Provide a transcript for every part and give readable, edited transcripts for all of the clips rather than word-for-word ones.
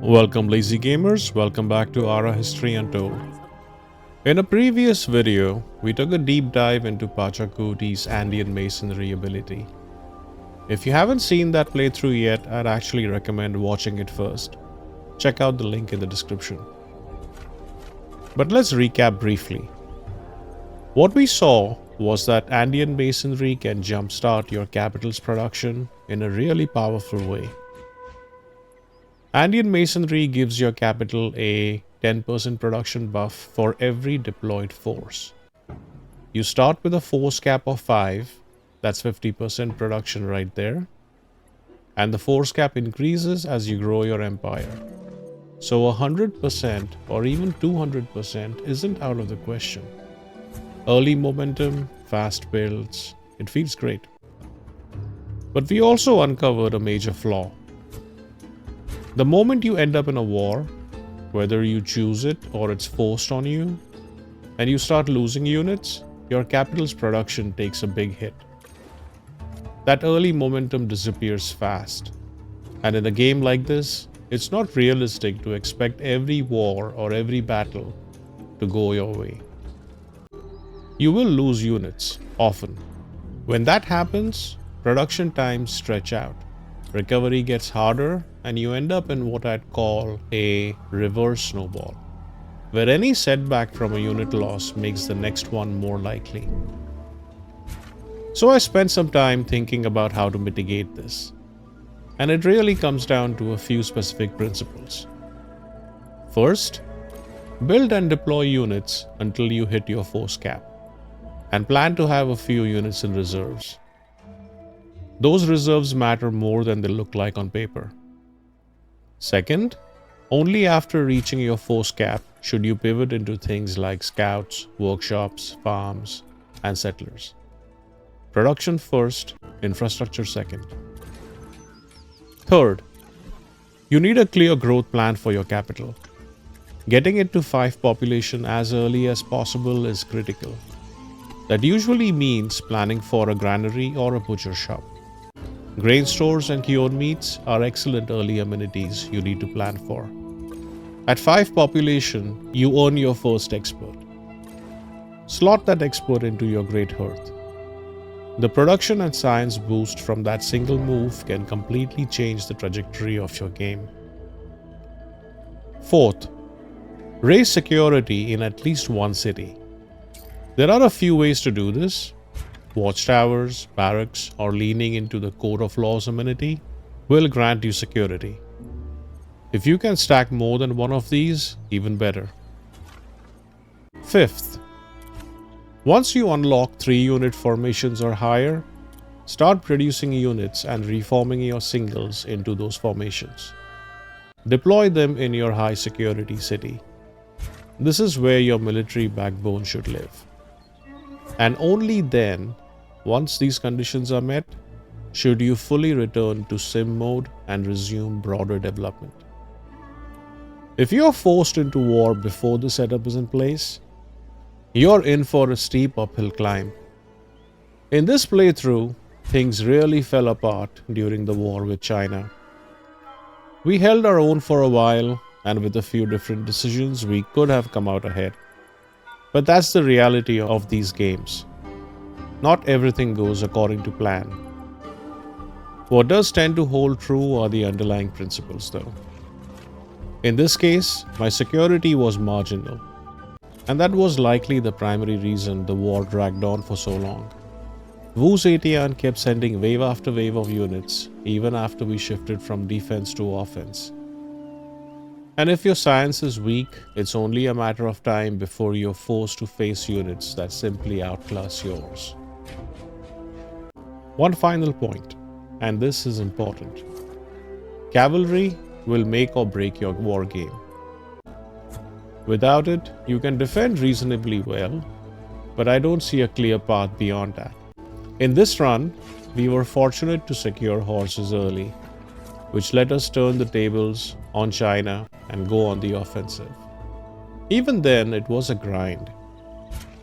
Welcome lazy gamers, welcome back to ARA History Untold. In a previous video, we took a deep dive into Pachacuti's Andean Masonry ability. If you haven't seen that playthrough yet, I'd actually recommend watching it first. Check out the link in the description. But let's recap briefly. What we saw was that Andean Masonry can jumpstart your capital's production in a really powerful way. Andean Masonry gives your capital a 10% production buff for every deployed force. You start with a force cap of 5, that's 50% production right there, and the force cap increases as you grow your empire. So 100% or even 200% isn't out of the question. Early momentum, fast builds, it feels great. But we also uncovered a major flaw. The moment you end up in a war, whether you choose it or it's forced on you, and you start losing units, your capital's production takes a big hit. That early momentum disappears fast. And in a game like this, it's not realistic to expect every war or every battle to go your way. You will lose units, often. When that happens, production times stretch out. Recovery gets harder, and you end up in what I'd call a reverse snowball, where any setback from a unit loss makes the next one more likely. So I spent some time thinking about how to mitigate this, and it really comes down to a few specific principles. First, build and deploy units until you hit your force cap, and plan to have a few units in reserves. Those reserves matter more than they look like on paper. Second, only after reaching your force cap should you pivot into things like scouts, workshops, farms, and settlers. Production first, infrastructure second. Third, you need a clear growth plan for your capital. Getting it to 5 population as early as possible is critical. That usually means planning for a granary or a butcher shop. Grain stores and cured meats are excellent early amenities you need to plan for. At 5 population, you earn your first expert. Slot that expert into your great hearth. The production and science boost from that single move can completely change the trajectory of your game. Fourth, raise security in at least one city. There are a few ways to do this. Watchtowers, barracks, or leaning into the Code of Laws amenity will grant you security. If you can stack more than one of these, even better. Fifth, once you unlock 3-unit formations or higher, start producing units and reforming your singles into those formations. Deploy them in your high security city. This is where your military backbone should live. And only then, once these conditions are met, should you fully return to sim mode and resume broader development. If you are forced into war before the setup is in place, you're in for a steep uphill climb. In this playthrough, things really fell apart during the war with China. We held our own for a while, and with a few different decisions, we could have come out ahead. But that's the reality of these games. Not everything goes according to plan. What does tend to hold true are the underlying principles, though. In this case, my security was marginal, and that was likely the primary reason the war dragged on for so long. Wu Zetian kept sending wave after wave of units, even after we shifted from defense to offense. And if your science is weak, it's only a matter of time before you're forced to face units that simply outclass yours. One final point, and this is important. Cavalry will make or break your war game. Without it, you can defend reasonably well, but I don't see a clear path beyond that. In this run, we were fortunate to secure horses early, which let us turn the tables on China and go on the offensive. Even then, it was a grind.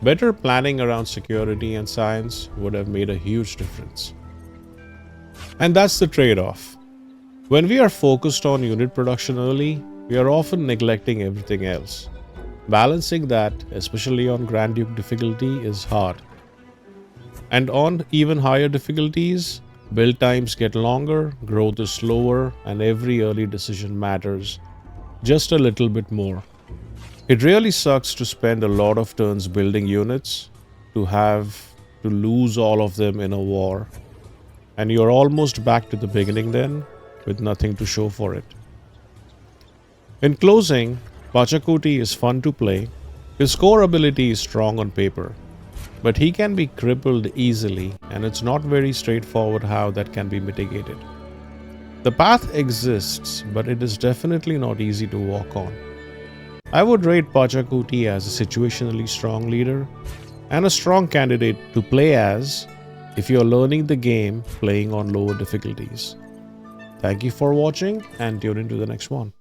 Better planning around security and science would have made a huge difference. And that's the trade-off. When we are focused on unit production early, we are often neglecting everything else. Balancing that, especially on Grand Duke difficulty, is hard. And on even higher difficulties, build times get longer, growth is slower, and every early decision matters just a little bit more. It really sucks to spend a lot of turns building units, to have to lose all of them in a war, and you're almost back to the beginning then, with nothing to show for it. In closing, Pachacuti is fun to play. His core ability is strong on paper, but he can be crippled easily, and it's not very straightforward how that can be mitigated. The path exists, but it is definitely not easy to walk on. I would rate Pachacuti as a situationally strong leader and a strong candidate to play as if you're learning the game playing on lower difficulties. Thank you for watching and tune into the next one.